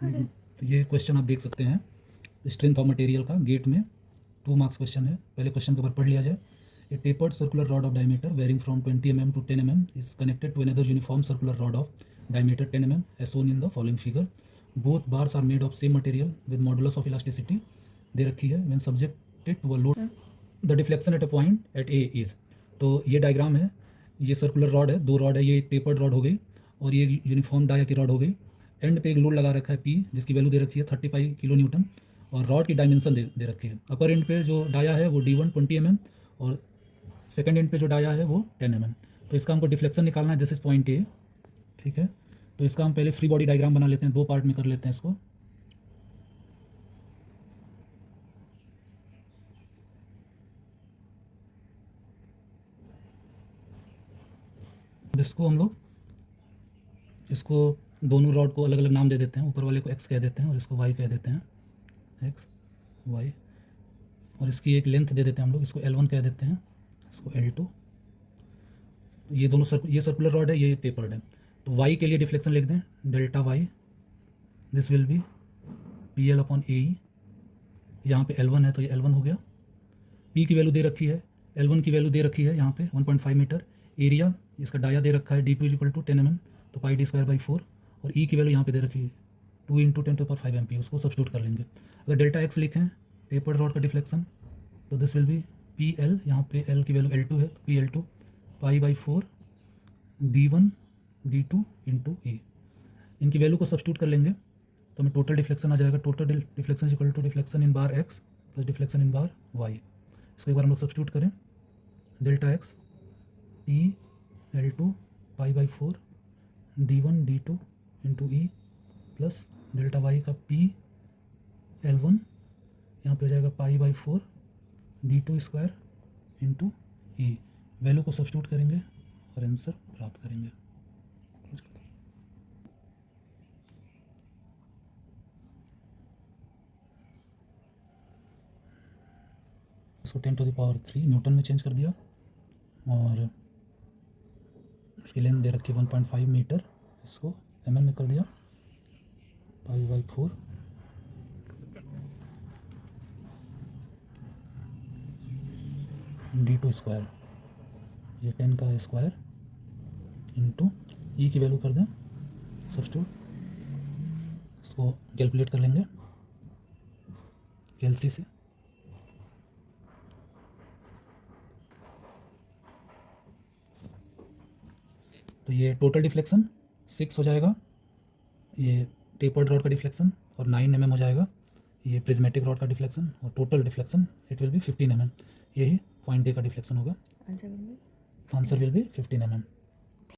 तो ये क्वेश्चन आप देख सकते हैं स्ट्रेंथ ऑफ मटेरियल का, गेट में 2 मार्क्स क्वेश्चन है। पहले क्वेश्चन के ऊपर पढ़ लिया जाए। A tapered circular rod of diameter varying from 20 mm to 10 mm is connected to another uniform circular rod of diameter 10 mm as shown in the following figure. Both bars are made of same material with modulus of elasticity दे रखी है when subjected to a load the deflection at a point at A is. तो ये diagram है, ये circular rod है, 2 rod है, ये एक टेपर्ड रॉड हो गई और ये यूनिफॉर्म डाया की रॉड हो गई। एंड पे एक लोड लगा रखा है P जिसकी वैल्यू दे रखी है 35 किलो न्यूटन और रॉड की डायमेंशन दे रखी है। अपर एंड पे जो डाया है वो D1 20 mm और सेकंड एंड पे जो डाया है वो 10 mm। तो इसका हमको डिफ्लेक्शन निकालना है, दिस इज पॉइंट A, ठीक है। तो इसका हम पहले फ्री बॉडी डायग्राम बना लेते हैं, 2 पार्ट में कर लेते हैं इसको। इसको हम लोग इसको दोनों रॉड को अलग अलग नाम दे देते हैं, ऊपर वाले को x कह देते हैं और इसको y कह देते हैं, x y। और इसकी एक लेंथ दे देते हैं हम लोग, इसको L1 कह देते हैं, इसको L2। ये दोनों ये सर्कुलर रॉड है, ये टेपर्ड है। तो y के लिए डिफ्लेक्शन लिख दें delta y, this will be PL/AE। यहाँ पे L1 है तो ये L1 हो गया। P की वैल्यू दे रखी है, L1 की वैल्यू दे रखी है यहाँ पे 1.5 मीटर। एरिया इसका डाया दे रखा है D2 = 10 mm तो πd²/4 और E की वैल्यू यहाँ पे दे रखी है 2 × 10⁵ MP, उसको सब्स्टिट्यूट कर लेंगे। अगर डेल्टा x लिखें टेपर्ड रॉड का डिफ्लेक्शन तो दिस विल बी PL, यहाँ पे L की वैल्यू L2 है तो PL2 π/4 D1 D2 × E। इनकी वैल्यू को सब्स्टिट्यूट कर लेंगे तो हमें टोटल डिफ्लेक्शन आ जाएगा। Total deflection = deflection in bar x plus deflection in bar y। इसको एक बार हम लोग सब्स्टिट्यूट करें, delta x PL2 π/4 D1 D2 × E plus delta y का PL1 यहाँ पे हो जाएगा π/4 D2² × E। वैल्यू को सब्स्टिट्यूट करेंगे और आंसर प्राप्त करेंगे। इसको 10⁻³ न्यूटन में चेंज कर दिया और इसकी लेंथ दे रखी है 1.5 मीटर, इसको mm में कर दिया π/4 D2², ये 10 का स्क्वायर इंटू E की वैल्यू कर दें सब्स्टिट्यूट। इसको कैलकुलेट कर लेंगे कैलसी से। तो ये टोटल डिफ्लेक्शन 6 हो जाएगा, ये टेपर्ड रॉड का डिफ्लेक्शन, और 9 mm हो जाएगा ये प्रिज्मेटिक रॉड का डिफ्लेक्शन, और total deflection it will be 15 mm। यही पॉइंट A का डिफ्लेक्शन होगा। Answer will be 15 mm।